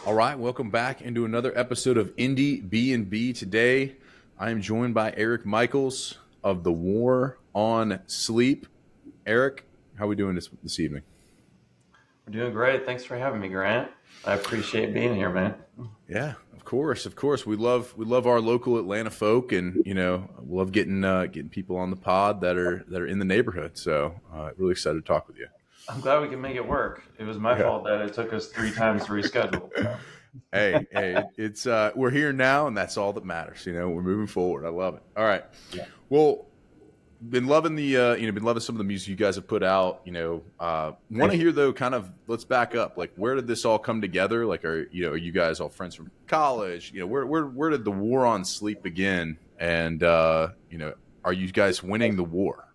All right, welcome back into another episode of Indiebnb. Today, I am joined by Eric Michaels of the War on Sleep. Eric, how are we doing this evening? We're doing great. Thanks for having me, Grant. I appreciate being here, man. Yeah, of course. We love our local Atlanta folk, and we love getting people on the pod that are in the neighborhood. So, really excited to talk with you. I'm glad we can make it work. It was my Yeah. fault that it took us 3 times to reschedule. So. It's we're here now, and that's all that matters. We're moving forward. I love it. All right. Yeah. Well, been loving the been loving some of the music you guys have put out. Want to hear though, kind of, let's back up. Like, where did this all come together? Like, are you guys all friends from college? Where did the War on Sleep begin? And are you guys winning the war?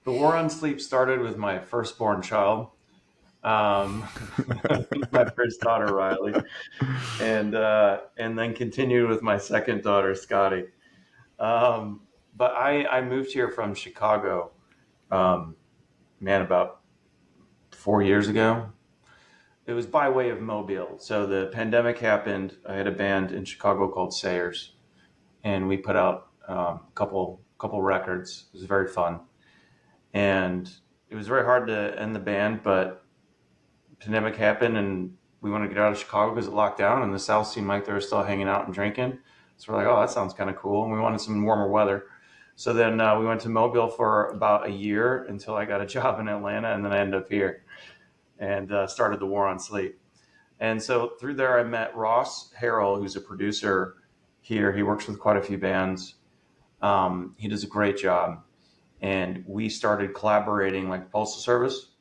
The War on Sleep started with my firstborn child, my first daughter, Riley, and then continued with my second daughter, Scotty. But I moved here from Chicago, about 4 years ago. It was by way of Mobile. So the pandemic happened. I had a band in Chicago called Sayers, and we put out a couple records. It was very fun, and it was very hard to end the band, but the pandemic happened, and we wanted to get out of Chicago because it locked down, and the South seemed like they were still hanging out and drinking. So we're like, oh, that sounds kind of cool, and we wanted some warmer weather. So then we went to Mobile for about a year until I got a job in Atlanta, and then I ended up here and started the War on Sleep. And so through there, I met Ross Harrell, who's a producer here. He works with quite a few bands. He does a great job. And we started collaborating like Postal Service.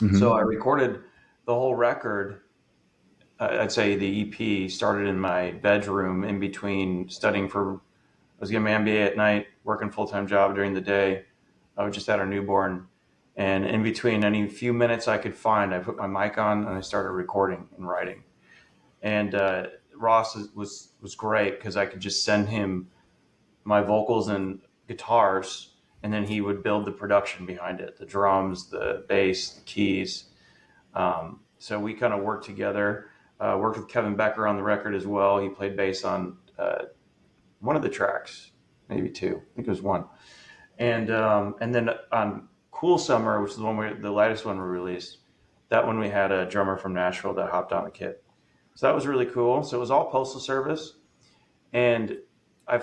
Mm-hmm. So I recorded the whole record. I'd say the EP started in my bedroom in between studying I was getting my MBA at night, working full-time job during the day. I was just had our newborn. And in between any few minutes I could find, I put my mic on and I started recording and writing. And Ross was great because I could just send him my vocals and guitars, and then he would build the production behind it, the drums, the bass, the keys. So we kind of worked together, worked with Kevin Becker on the record as well. He played bass on one of the tracks, maybe two. I think it was one. And then on Cool Summer, which is the lightest one we released, that one we had a drummer from Nashville that hopped on the kit. So that was really cool. So it was all Postal Service. And I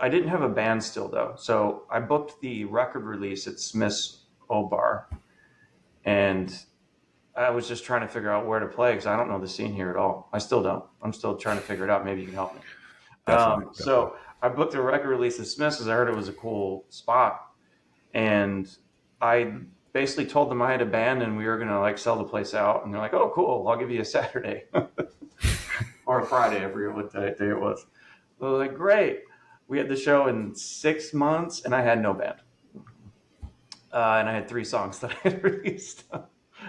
didn't have a band still though. So I booked the record release at Smith's Old Bar. And I was just trying to figure out where to play because I don't know the scene here at all. I still don't. I'm still trying to figure it out. Maybe you can help me. Definitely. So I booked a record release at Smith's because I heard it was a cool spot. And I basically told them I had a band and we were going to like sell the place out. And they're like, oh, cool. I'll give you a Saturday or a Friday. I forget what day it was. So I was like, great. We had the show in 6 months and I had no band. And I had 3 songs that I had released.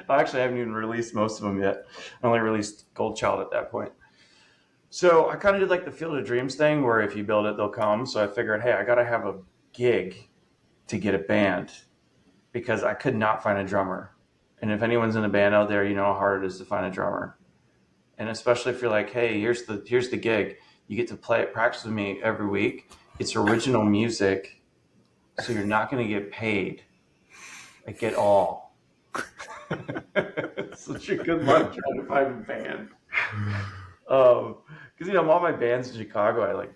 Actually, I haven't even released most of them yet. I only released Gold Child at that point. So I kind of did like the Field of Dreams thing where if you build it, they'll come. So I figured, hey, I got to have a gig to get a band because I could not find a drummer. And if anyone's in a band out there, you know how hard it is to find a drummer. And especially if you're like, hey, here's the gig. You get to practice with me every week. It's original music, so you're not going to get paid like at all. Such a good luck trying to find a band. Because all my bands in Chicago, I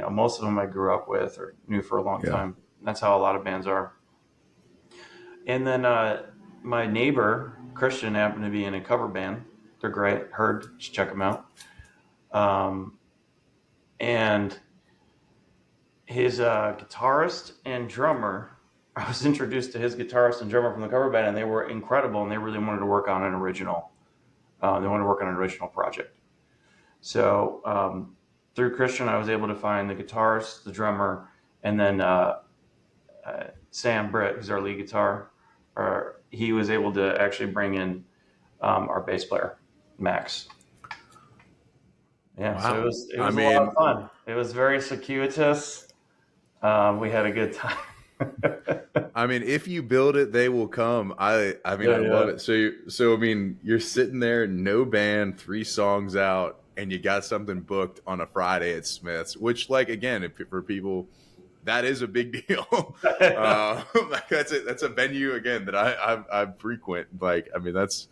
most of them I grew up with or knew for a long time. That's how a lot of bands are. And then my neighbor Christian happened to be in a cover band. They're great. Just check them out. And his guitarist and drummer, I was introduced to his guitarist and drummer from the cover band, and they were incredible, and they really wanted to work on an original. They wanted to work on an original project. So through Christian, I was able to find the guitarist, the drummer, and then Sam Britt, who's our lead guitar. He was able to actually bring in our bass player, Max. Yeah, wow. So it was a lot of fun. It was very circuitous. We had a good time. I mean, if you build it, they will come. I mean, Yeah, I love yeah. it. So I mean, you're sitting there, no band, 3 songs out, and you got something booked on a Friday at Smith's, which, like, again, if, for people, that is a big deal. Like, that's a venue again that I frequent. Like, I mean, that's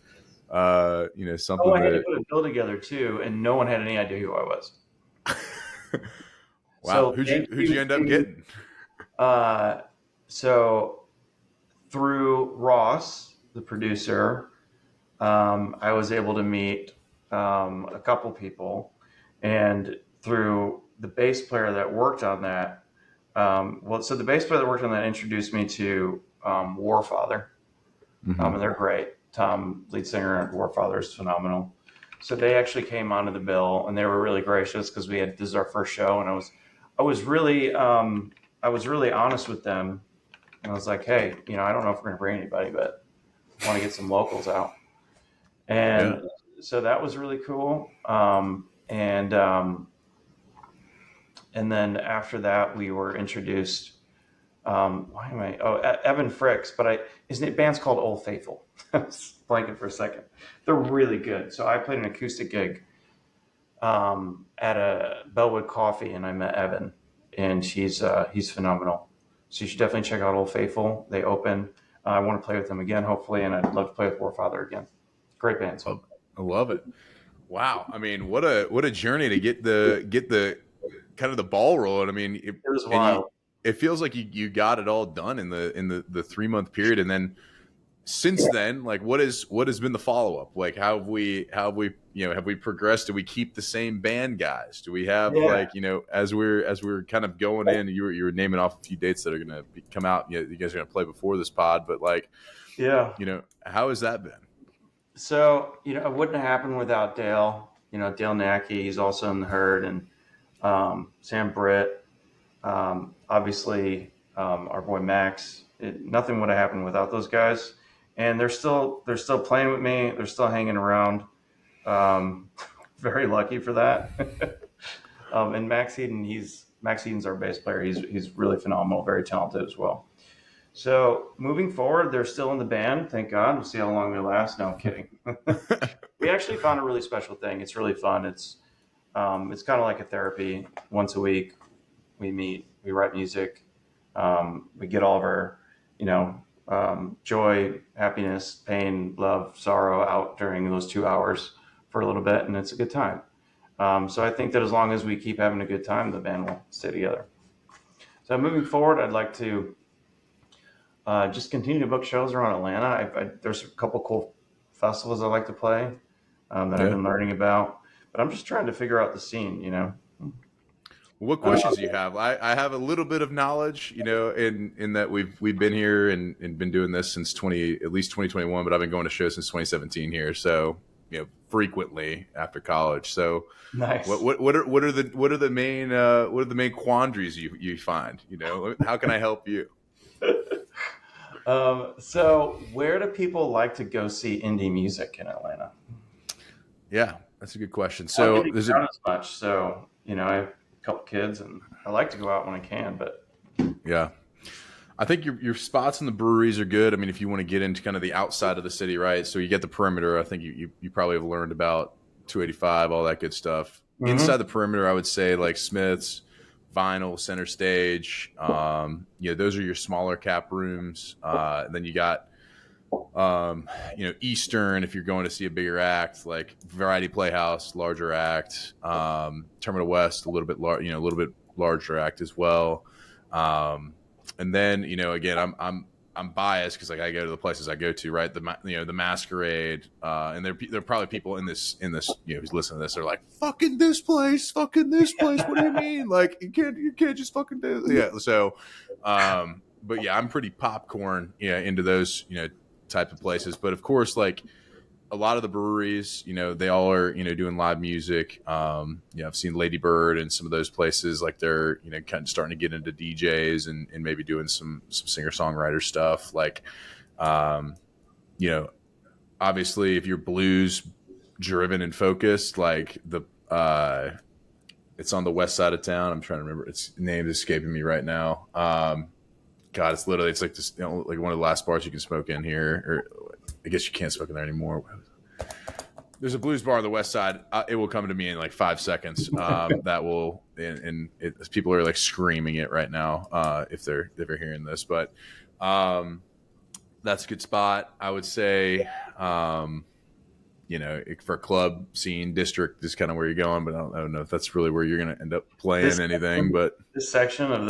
Oh, something I had to that. put a bill together too, and no one had any idea who I was. Wow, So who'd thank you you end up to getting? uh, so through Ross, the producer, I was able to meet a couple people, and through the bass player that worked on that. So the bass player that worked on that introduced me to Warfather, and Hmm. they're great. Tom, lead singer of Warfather, is phenomenal. So they actually came onto the bill, and they were really gracious because this is our first show, and I was really, I was really honest with them, and I was like, hey, I don't know if we're going to bring anybody, but I want to get some locals out, Yeah. and so that was really cool. And then after that, we were introduced. Why am I? Oh, Evan Fricks, but his band's called Old Faithful. I was blanking for a second. They're really good. So I played an acoustic gig at a Bellwood Coffee, and I met Evan, and he's phenomenal. So you should definitely check out Old Faithful. They open. I want to play with them again, hopefully, and I'd love to play with Warfather again. Great bands. I love it. Wow. I mean, what a journey to get the kind of the ball rolling. I mean, It was and you wild. it feels like you got it all done in the 3 month period, and then since then, like what has been the follow up? Like how have we have we progressed? Do we keep the same band guys? Do we have Yeah. like as we're kind of going in? You were naming off a few dates that are going to come out. You guys are going to play before this pod, but like Yeah. how has that been? So, it wouldn't have happened without Dale. Dale Nacky, he's also in the herd, and Sam Britt, obviously our boy Max. Nothing would have happened without those guys, and they're still playing with me. They're still hanging around. Um, very lucky for that. And Max Eden's our bass player. He's really phenomenal, very talented as well. So moving forward, they're still in the band. Thank God. We'll see how long they last. No, I'm kidding. We actually found a really special thing. It's really fun. It's kind of like a therapy. Once a week, we meet, we write music, we get all of our, joy, happiness, pain, love, sorrow out during those 2 hours for a little bit, and it's a good time. So I think that as long as we keep having a good time, the band will stay together. So moving forward, I'd like to just continue to book shows around Atlanta. There's a couple cool festivals I like to play that I've Yeah. been learning about, but I'm just trying to figure out the scene. What Uh, questions do you have? I have a little bit of knowledge, in that we've been here and been doing this since at least 2021, but I've been going to shows since 2017 here. So, frequently after college. So nice. what are the main quandaries you find? How can I help you? So where do people like to go see indie music in Atlanta? Yeah, that's a good question. I don't get So to there's get a around as much. So, I have a couple kids and I like to go out when I can, but yeah. I think your spots in the breweries are good. I mean, if you want to get into kind of the outside of the city, right? So you get the perimeter. I think you probably have learned about 285, all that good stuff. Inside mm-hmm. the perimeter, I would say like Smith's, Vinyl, Center Stage. Those are your smaller cap rooms. And then you got Eastern if you're going to see a bigger act, like Variety Playhouse, larger act. Terminal West, a little bit a little bit larger act as well. And then again, I'm biased because like I go to the places I go to, right? The Masquerade, and there are probably people in this who's listening to this are like fucking this place. What do you mean? Like you can't just fucking do it. Yeah. So, but yeah, I'm pretty popcorn into those type of places. But of course, like a lot of the breweries, they all are, doing live music. I've seen Lady Bird and some of those places, like they're, kind of starting to get into DJs and maybe doing some singer songwriter stuff. Like, um, you know, obviously if you're blues driven and focused, like it's on the west side of town. I'm trying to remember its name is escaping me right now. God, it's like this, like one of the last bars you can smoke in here, or I guess you can't smoke in there anymore. There's a blues bar on the west side. It will come to me in like 5 seconds. That will, people are like screaming it right now if they're hearing this. But that's a good spot. I would say, for club scene district is kind of where you're going. But I don't know if that's really where you're going to end up playing This anything. But this section of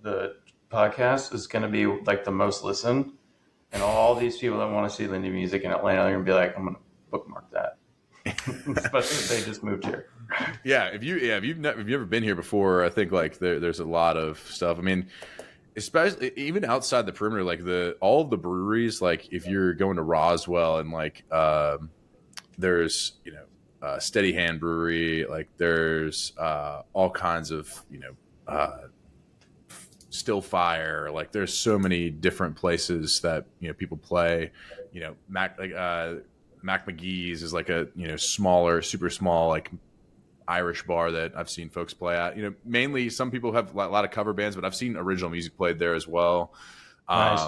the podcast is going to be like the most listened, and all these people that want to see Lindy music in Atlanta are going to be like, I'm going to bookmark that, especially if they just moved here. Yeah, if you've never been here before, I think like there's a lot of stuff. I mean, especially even outside the perimeter, like all of the breweries, like if you're going to Roswell and like there's Steady Hand Brewery, like there's all kinds of Still Fire, like there's so many different places that people play. Mac McGee's is like a smaller, super small like Irish bar that I've seen folks play at. Mainly some people have a lot of cover bands, but I've seen original music played there as well. Nice.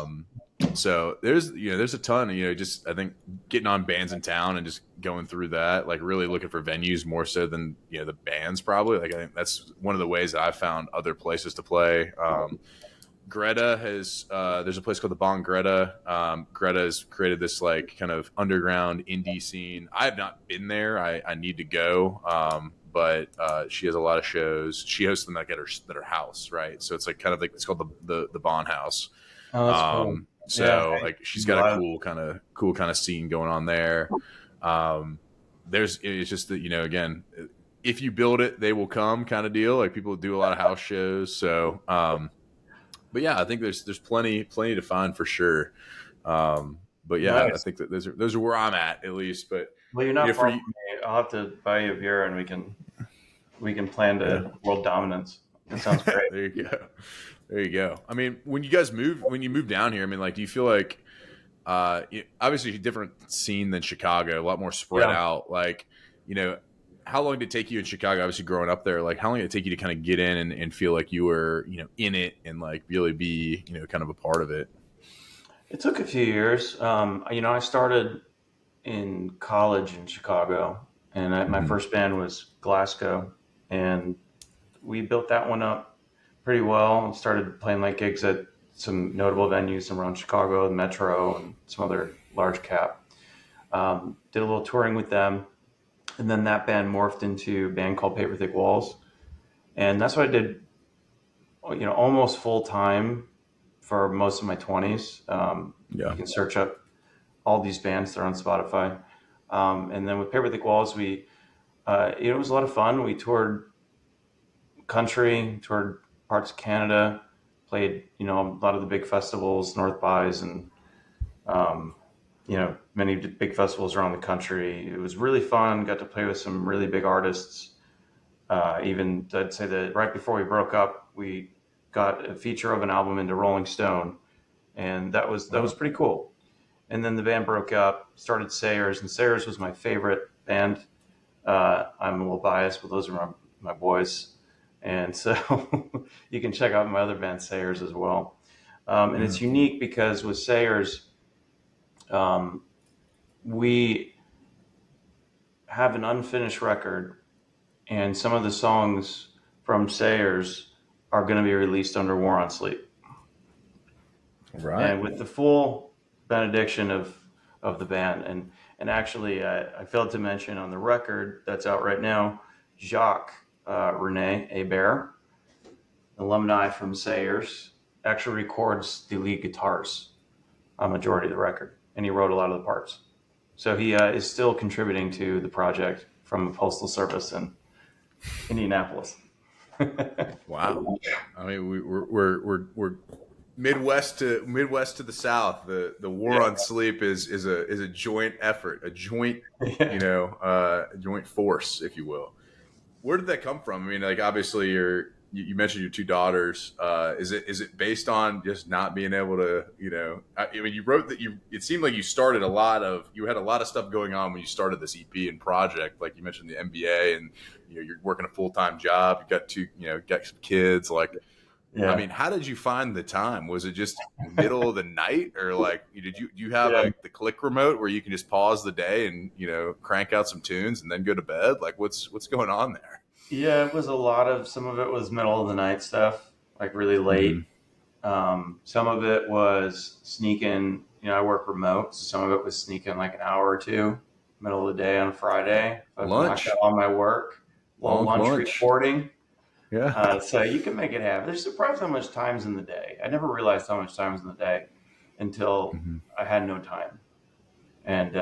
So there's a ton. Just I think getting on bands in town and just going through that, like really looking for venues more so than the bands probably. Like I think that's one of the ways that I've found other places to play. Greta has there's a place called the Bon Greta. Greta has created this like kind of underground indie scene. I have not been there. I need to go. But she has a lot of shows. She hosts them like at her house, right? So it's like kind of like it's called the Bon House. Oh, that's cool. So Yeah, like she's got a cool kind of scene going on there. It's just that again, if you build it, they will come kind of deal. Like people do a lot of house shows. So but yeah, I think there's plenty to find for sure. But yeah, nice. I think that those are where I'm at least. But Well, you're not for far you, from me. I'll have to buy you a beer, and we can plan to world dominance. It sounds great. there you go. There you go. I mean, when you move down here, I mean, like, do you feel like, obviously a different scene than Chicago, a lot more spread Yeah. out. Like, how long did it take you in Chicago? Obviously, growing up there, like, how long did it take you to kind of get in and feel like you were, in it and like really be, kind of a part of it? It took a few years. I started in college in Chicago, and my Mm-hmm. first band was Glasgow, and we built that one up pretty well. Started playing like gigs at some notable venues around Chicago, the Metro, and some other large cap. Did a little touring with them, and then that band morphed into a band called Paper Thick Walls, and that's what I did. Almost full time for most of my 20s. You Yeah. can search up all these bands; they're on Spotify. And then with Paper Thick Walls, it was a lot of fun. We toured country, toured parts of Canada, played a lot of the big festivals, North Bys, and many big festivals around the country. It was really fun. Got to play with some really big artists. Even I'd say that right before we broke up, we got a feature of an album into Rolling Stone, and that was pretty cool. And then the band broke up, started Sayers, and Sayers was my favorite band. I'm a little biased, but those are my boys. And so you can check out my other band, Sayers, as well. And Yeah. it's unique because with Sayers, we have an unfinished record, and some of the songs from Sayers are going to be released under War on Sleep. Right. And with the full benediction of the band. And actually, I failed to mention on the record that's out right now, Jacques Rene Hebert, alumni from Sayers, actually records the lead guitars on majority of the record, and he wrote a lot of the parts. So he is still contributing to the project from the Postal Service in Indianapolis. Wow. I mean, we're Midwest to the South. The war Yeah. on sleep is a joint effort, a joint a joint force, if you will. Where did that come from? I mean, like obviously you mentioned your two daughters. Is it based on just not being able to I mean, you wrote that it seemed like you had a lot of stuff going on when you started this EP and project. Like you mentioned the MBA and you're working a full-time job. You got got some kids. Like I Yeah. mean, how did you find the time? Was it just middle of the night, or like do you have Yeah. the click remote where you can just pause the day and crank out some tunes and then go to bed? Like what's going on there? Yeah, it was a lot of, some of it was middle of the night stuff, like really Hmm. late. Some of it was sneaking, I work remote, so some of it was sneaking like an hour or two, middle of the day on Friday. I've knocked out Lunch, all my work, little long lunch lunch. recording. Yeah. So you can make it happen. There's surprised how much time's in the day. I never realized how much time's in the day until Hmm. I had no time. And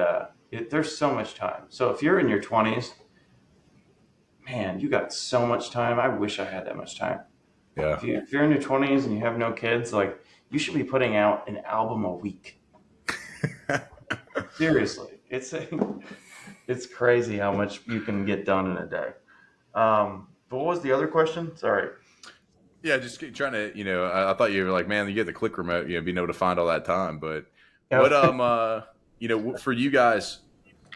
there's so much time. So if you're in your 20s, man, you got so much time. I wish I had that much time. Yeah. If you're in your 20s and you have no kids, like you should be putting out an album a week. Seriously, it's crazy how much you can get done in a day. But what was the other question? Sorry. Yeah, just trying to, I thought you were like, man, you get the click remote, being able to find all that time. But what, Yeah. for you guys,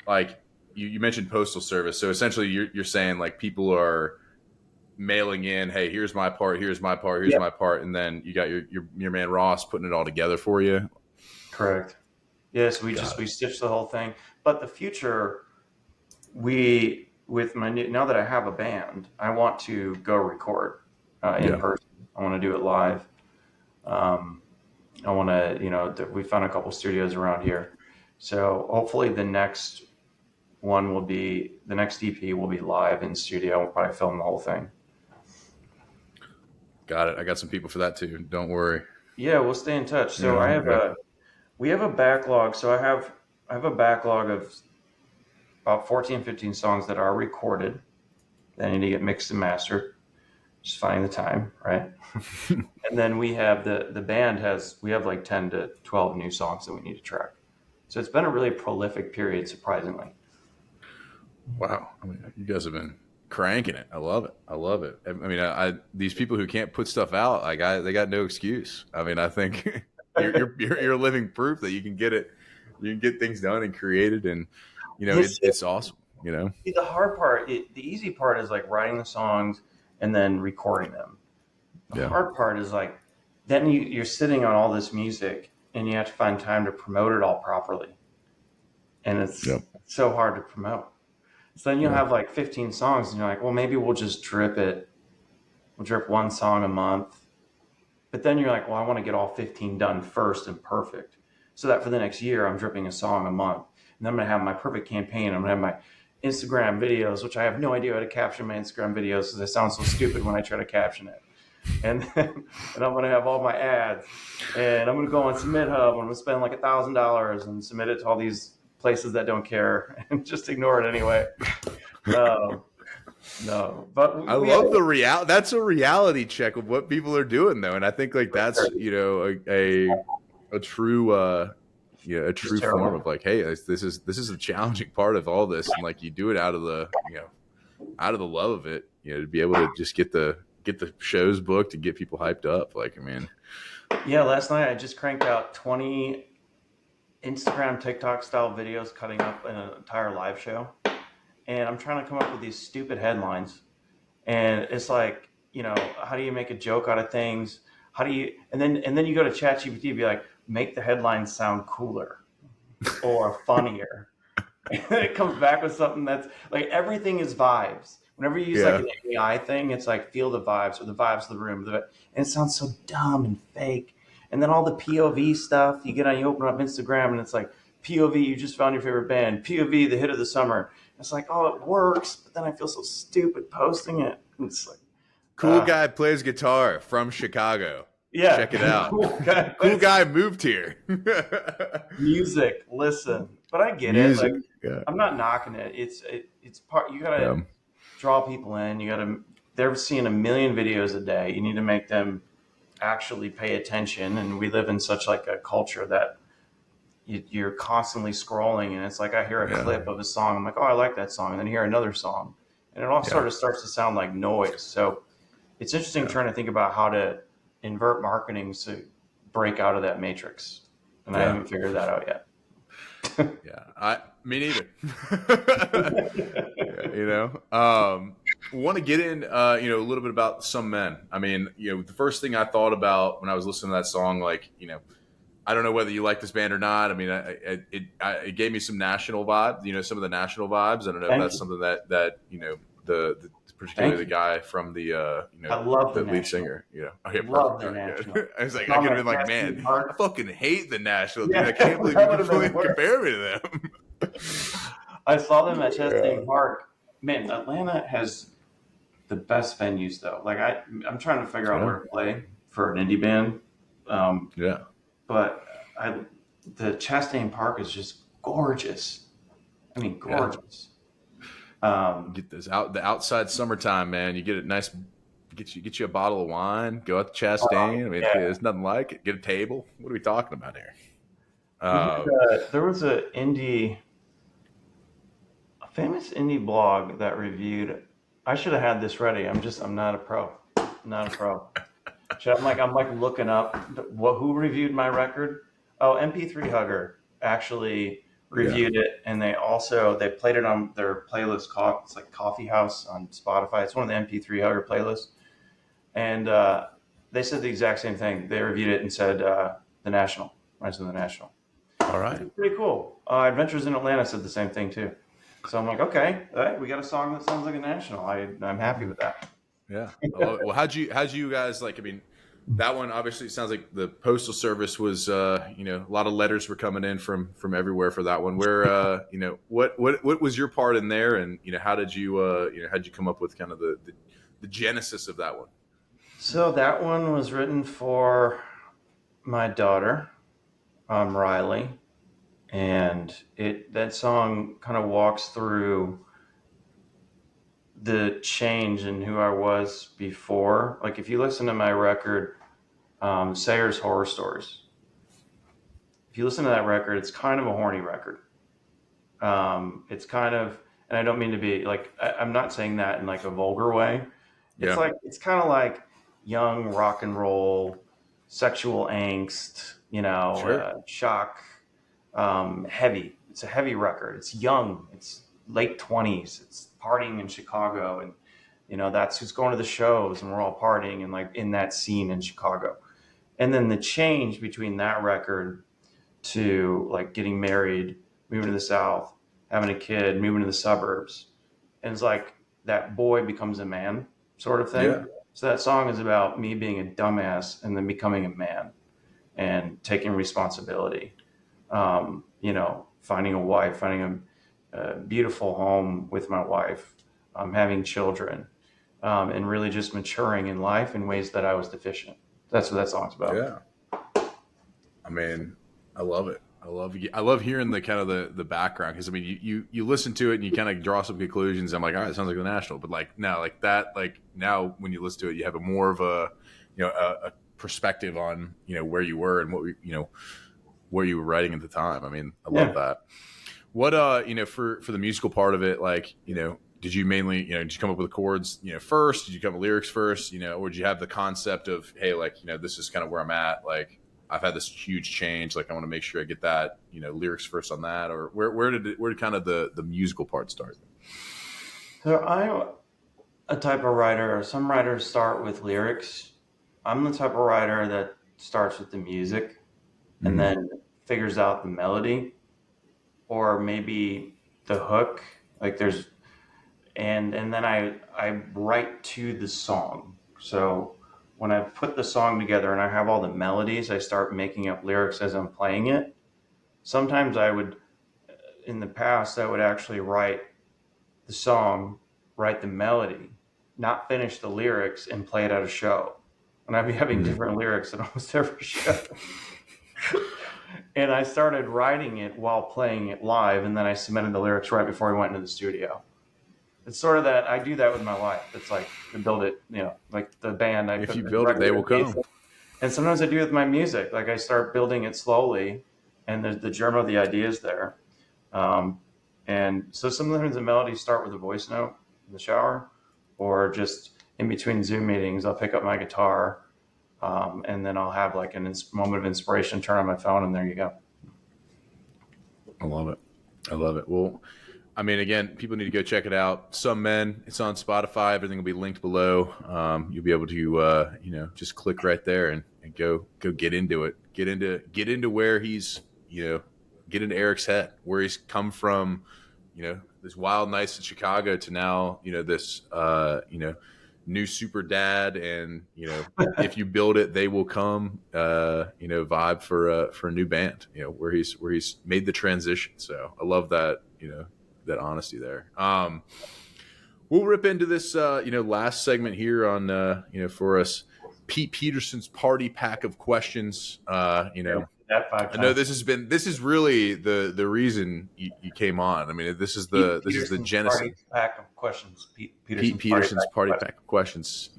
like you mentioned postal service. So essentially you're saying like people are mailing in, hey, here's my part, here's my part, here's Yeah. my part. And then you got your man Ross putting it all together for you. Correct. Yes, Got we it. stitched the whole thing. But the future, we with my new, now that I have a band, I want to go record in Yeah. person. I want to do it live. Um, I want to, we found a couple studios around here. So hopefully the next EP will be live in studio. We'll probably film the whole thing. Got it. I got some people for that too. Don't worry. Yeah, we'll stay in touch. So Yeah. Yeah. we have a backlog. So I have a backlog of about 14, 15 songs that are recorded that need to get mixed and mastered. Just finding the time, right? And then we have the band we have like 10 to 12 new songs that we need to track. So it's been a really prolific period, surprisingly. Wow. I mean, you guys have been cranking it. I love it. I love it. I mean, these people who can't put stuff out, like they got no excuse. I mean, I think you're living proof that you can get it, you can get things done and created, and Yes. it's awesome. See, the hard part, the easy part is like writing the songs and then recording them. The Yeah. hard part is like, then you're sitting on all this music and you have to find time to promote it all properly. And it's Yep. so hard to promote. So then you'll Yeah. have like 15 songs and you're like, well, maybe we'll just drip it. We'll drip one song a month. But then you're like, well, I want to get all 15 done first and perfect. So that for the next year, I'm dripping a song a month. And then I'm going to have my perfect campaign. I'm going to have my Instagram videos, which I have no idea how to caption my Instagram videos because they sound so stupid when I try to caption it. And and I'm going to have all my ads. And I'm going to go on Submit Hub. I'm going to spend like $1,000 and submit it to all these places that don't care and just ignore it anyway. No, but I we love the That's a reality check of what people are doing, though, and I think like that's a true a it's true form terrible. of like, hey, this is a challenging part of all this, and like you do it out of the out of the love of it, to be able to just get the shows booked and get people hyped up. Like, I mean, Yeah, last night I just cranked out 20 Instagram, TikTok style videos cutting up an entire live show. And I'm trying to come up with these stupid headlines. And it's like, how do you make a joke out of things? How do you, and then you go to ChatGPT and be like, make the headlines sound cooler or funnier. And it comes back with something that's like, everything is vibes. Whenever you use like yeah, an AI thing, it's like feel the vibes or the vibes of the room. And it sounds so dumb and fake. And then all the POV stuff, you open up Instagram and it's like POV, you just found your favorite band. POV, the hit of the summer. It's like, oh, it works, but then I feel so stupid posting it. And it's like, cool guy plays guitar from Chicago. yeah, Check it out. cool guy. Cool guy moved here. Music, listen. But I get it. Music. Like, Yeah. I'm not knocking it. It's part. You gotta Yeah. draw people in. They're seeing a million videos a day. You need to make them actually pay attention. And we live in such like a culture that you're constantly scrolling, and it's like I hear a Yeah. clip of a song. I'm like, oh, I like that song, and then hear another song, and it all Yeah. sort of starts to sound like noise. So it's interesting trying to think about how to invert marketing to break out of that matrix, and I haven't figured that out yet. Yeah, me neither. Yeah, want to get in, a little bit about Some Men. I mean, the first thing I thought about when I was listening to that song, like, I don't know whether you like this band or not. I mean, it gave me some national vibe, some of the national vibes. I don't know if Thank that's you. something that the particularly Thank the you. guy from I love the the lead National. singer, Okay, Love perfect. the All right, National. good. I was like, I Saw could them have at been like, man, Chastity I Park. fucking hate the National, dude. Yeah, I can't believe you that would have been completely worse. compare me to them. I saw them at Yeah. Chastity Park. Man, Atlanta has the best venues though. Like I'm trying to figure out Yeah. where to play for an indie band. Um, Yeah. but I, the Chastain Park is just gorgeous. I mean, Yeah. gorgeous. Um, Get this out the outside summertime, man. You get a nice get you a bottle of wine, go out to Chastain. I mean, yeah, there's nothing like it. Get a table. What are we talking about here? we had Uh, there was a famous indie blog that reviewed. I should have had this ready. I'm not a pro, not a pro. I'm like looking up who reviewed my record. Oh, MP3 Hugger actually yeah. reviewed it, and they played it on their playlist. It's like Coffee House on Spotify. It's one of the MP3 Hugger playlists, and they said the exact same thing. They reviewed it and said the National, Rise of the National, All which right. is pretty cool. Adventures in Atlanta said the same thing too. So I'm like, okay, all right, we got a song that sounds like a National. I'm happy with that. Yeah. I love it. Well, how'd you guys like? I mean, that one obviously it sounds like the postal service was a lot of letters were coming in from everywhere for that one. Where what was your part in there, and how did you how'd you come up with kind of the genesis of that one? So that one was written for my daughter, Riley, and it that song kind of walks through the change in who I was before. Like if you listen to my record, Sayers Horror Stories, if you listen to that record, it's kind of a horny record. It's kind of, and I don't mean to be like I'm not saying that in like a vulgar way. Yeah. It's kind of like young rock and roll, sexual angst, Sure. shock, heavy. It's a heavy record. It's young. It's late 20s. It's partying in Chicago, and that's who's going to the shows, and we're all partying and like in that scene in Chicago. And then the change between that record to like getting married, moving to the South, having a kid, moving to the suburbs, and it's like that boy becomes a man sort of thing. Yeah. So that song is about me being a dumbass and then becoming a man and taking responsibility. Finding a wife, finding a beautiful home with my wife, having children, and really just maturing in life in ways that I was deficient. That's what that song's about. Yeah. I mean, I love it. I love hearing the kind of the background because I mean you listen to it and you kind of draw some conclusions. I'm like, all right, it sounds like the National, but like now like that like now when you listen to it, you have a more of a a perspective on where you were and what you were writing at the time. I mean, I love Yeah. that. What for the musical part of it, like did you mainly did you come up with the chords first? Did you come up with lyrics first? Or did you have the concept of hey like this is kind of where I'm at like I've had this huge change. Like I want to make sure I get that, lyrics first on that, or where did kind of the musical part start? So I'm a type of writer. Some writers start with lyrics. I'm the type of writer that starts with the music and Mm, then figures out the melody or maybe the hook. Like there's and then I write to the song. So when I put the song together and I have all the melodies, I start making up lyrics as I'm playing it. Sometimes in the past, I would actually write the song, write the melody, not finish the lyrics, and play it at a show. And I'd be having mm. different lyrics at almost every show. And I started writing it while playing it live, and then I submitted the lyrics right before we went into the studio. It's sort of that I do that with my life. It's like to build it, like the band. I If put you the build it, they record will in place, come. and sometimes I do it with my music. Like I start building it slowly, and the germ of the idea is there. Um, and so sometimes the melodies start with a voice note in the shower, or just in between Zoom meetings, I'll pick up my guitar, and then I'll have like a moment of inspiration, turn on my phone, and there you go. I love it. I love it. Well, I mean, again, people need to go check it out. Some Men, it's on Spotify. Everything will be linked below. You'll be able to, just click right there and go get into it. Get into where he's, get into Eric's head, where he's come from, this wild nights in Chicago to now, this, new super dad, and if you build it, they will come. Vibe for a new band. Where he's made the transition. So I love that. That honesty there. We'll rip into this, last segment here on, for us, Pete Peterson's party pack of questions. I know this is really the reason you came on. I mean, this is the genesis. Party pack of questions. Pete Peterson's party pack of questions.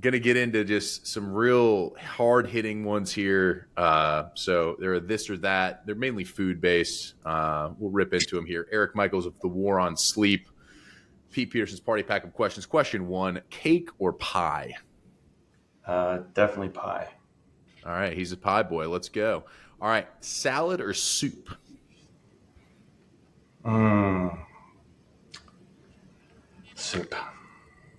Going to get into just some real hard hitting ones here. So there are this or that. They're mainly food based. We'll rip into them here. Eric Michaels of The War on Sleep. Pete Peterson's party pack of questions. Question 1: cake or pie? Definitely pie. All right, he's a pie boy. Let's go. All right, salad or soup? Soup.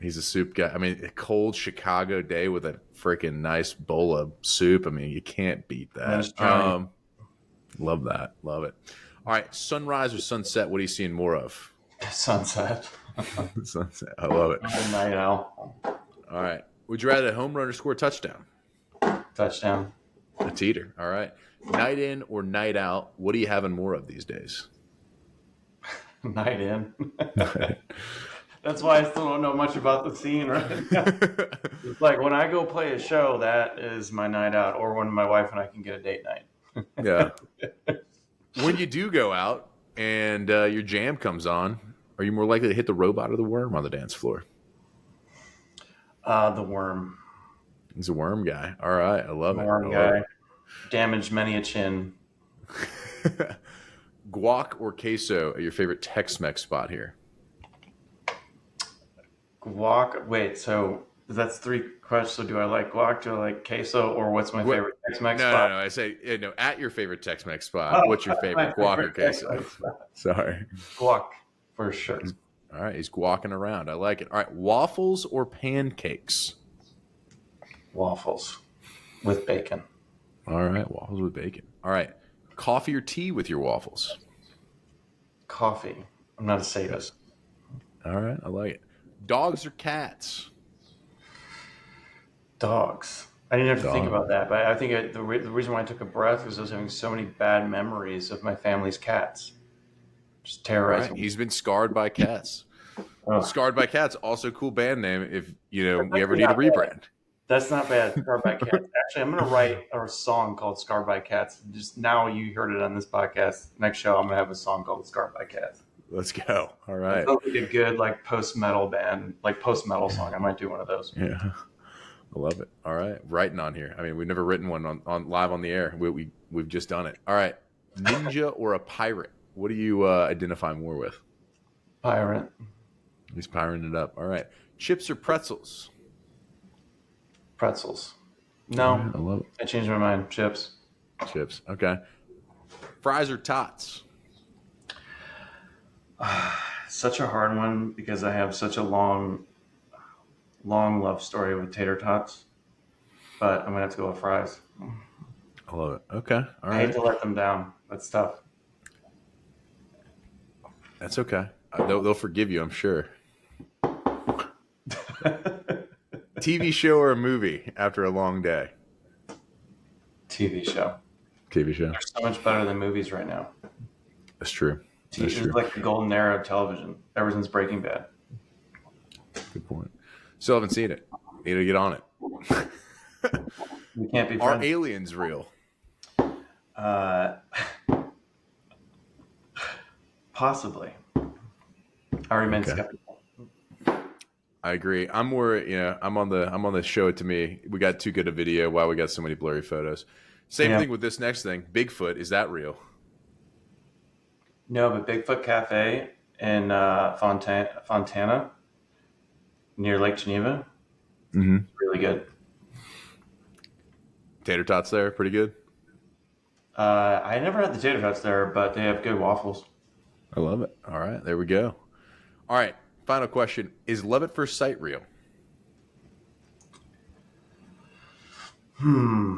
He's a soup guy. I mean, a cold Chicago day with a freaking nice bowl of soup. I mean, you can't beat that. Love that. Love it. All right, sunrise or sunset? What are you seeing more of? Sunset. Sunset. I love it. Night owl. All right. Would you rather a home run or score a touchdown? Touchdown. A teeter. All right. Night in or night out? What are you having more of these days? Night in. That's why I still don't know much about the scene right now. It's like when I go play a show, that is my night out, or when my wife and I can get a date night. Yeah. When you do go out and your jam comes on, are you more likely to hit the robot or the worm on the dance floor? The worm. He's a worm guy. All right. I love it. Worm guy. Damaged many a chin. Guac or queso are your favorite Tex-Mex spot here? Guac. Wait, so that's 3 questions. So do I like guac? Do I like queso? Or what's my favorite Tex-Mex spot? No. I say, at your favorite Tex-Mex spot, what's your favorite, guac or queso? Sorry. Guac, for sure. All right, he's guacking around. I like it. All right, waffles or pancakes? Waffles with bacon. All right, waffles with bacon. All right, coffee or tea with your waffles? Coffee. I'm not a sadist. All right, I like it. Dogs or cats? Dogs. I didn't have to think about that, but I think the reason why I took a breath was I was having so many bad memories of my family's cats. Just terrorizing. Right. He's been scarred by cats. Scarred by Cats, also cool band name if we ever need a rebrand. Bad. That's not bad. Scarred by Cats. Actually, I'm going to write a song called Scarred by Cats. Just now you heard it on this podcast. Next show, I'm going to have a song called Scarred by Cats. Let's go. All right. It sounds like a good post-metal band, post-metal song. I might do one of those. Yeah. I love it. All right. Writing on here. I mean, we've never written one on live on the air. We've just done it. All right. Ninja or a pirate? What do you identify more with? Pirate. He's pirating it up. All right. Chips or pretzels? Pretzels. No. Right, I love it. I changed my mind. Chips. Chips. Okay. Fries or tots? Such a hard one because I have such a long love story with tater tots. But I'm going to have to go with fries. I love it. Okay. All right. I hate to let them down. That's tough. That's okay. They'll forgive you, I'm sure. TV show or a movie after a long day? TV show. TV show. They're so much better than movies right now. That's true. TV is like the golden era of television. Ever since Breaking Bad. Good point. Still haven't seen it. Need to get on it. We can't be friends. Are aliens real? Possibly. I remain skeptical. I agree. I'm more, I'm on the show it to me. We got too good a video. Wow, we got so many blurry photos. Same thing with this next thing. Bigfoot, is that real? No, but Bigfoot Cafe in Fontana near Lake Geneva. Mm-hmm. Really good. Tater tots there, pretty good. I never had the tater tots there, but they have good waffles. I love it. All right, there we go. All right, final question: is love at first sight real? I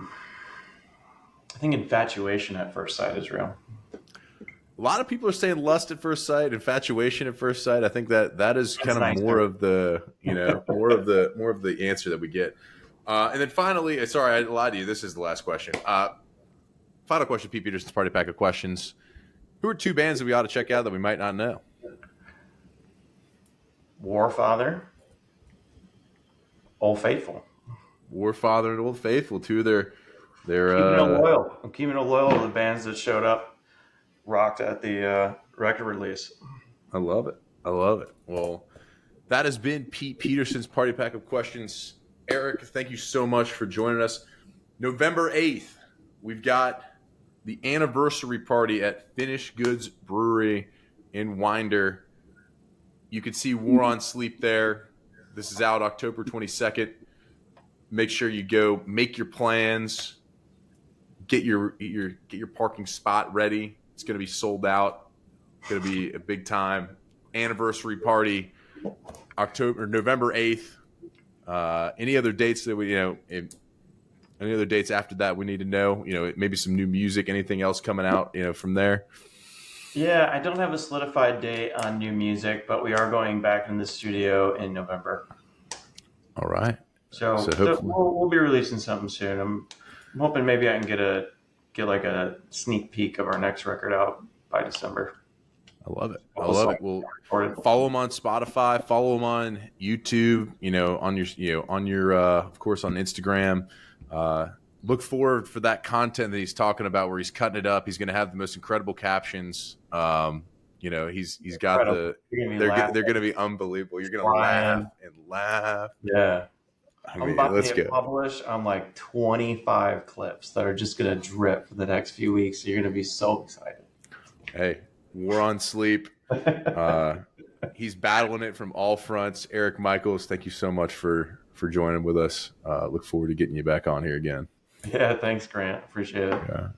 think infatuation at first sight is real. A lot of people are saying lust at first sight, infatuation at first sight. I think that is That's kind of more nicer. of the more of the answer that we get. And then finally, sorry, I lied to you. This is the last question. Final question, Pete Peterson's Party Pack of Questions. Who are two bands that we ought to check out that we might not know? Warfather, Old Faithful. Warfather and Old Faithful, two of their Keeping it loyal. I'm keeping it loyal to the bands that showed up, rocked at the record release. I love it. I love it. Well, that has been Pete Peterson's Party Pack of Questions. Eric, thank you so much for joining us. November 8th, we've got the anniversary party at Finish Goods Brewery in Winder. You can see War on Sleep there. This is out October 22nd. Make sure you go make your plans. Get your parking spot ready. It's going to be sold out. It's going to be a big time anniversary party. November 8th. Any other dates that we any other dates after that we need to know? Maybe some new music, anything else coming out from there? Yeah, I don't have a solidified date on new music, but we are going back in the studio in November. All right. So hopefully we'll be releasing something soon. I'm hoping maybe I can get like a sneak peek of our next record out by December. I love it. I love it. Well, Recorded. follow him on Spotify. Follow him on YouTube. On your of course on Instagram. Look forward for that content that he's talking about, where he's cutting it up. He's going to have the most incredible captions. He's got they're going to be unbelievable. You're going to laugh and laugh. Yeah. I'm about let's to get go. published on like 25 clips that are just going to drip for the next few weeks. So you're going to be so excited. Hey, War on Sleep. He's battling it from all fronts. Eric Michaels, thank you so much for joining with us. Look forward to getting you back on here again. Yeah, thanks, Grant. Appreciate it. Yeah.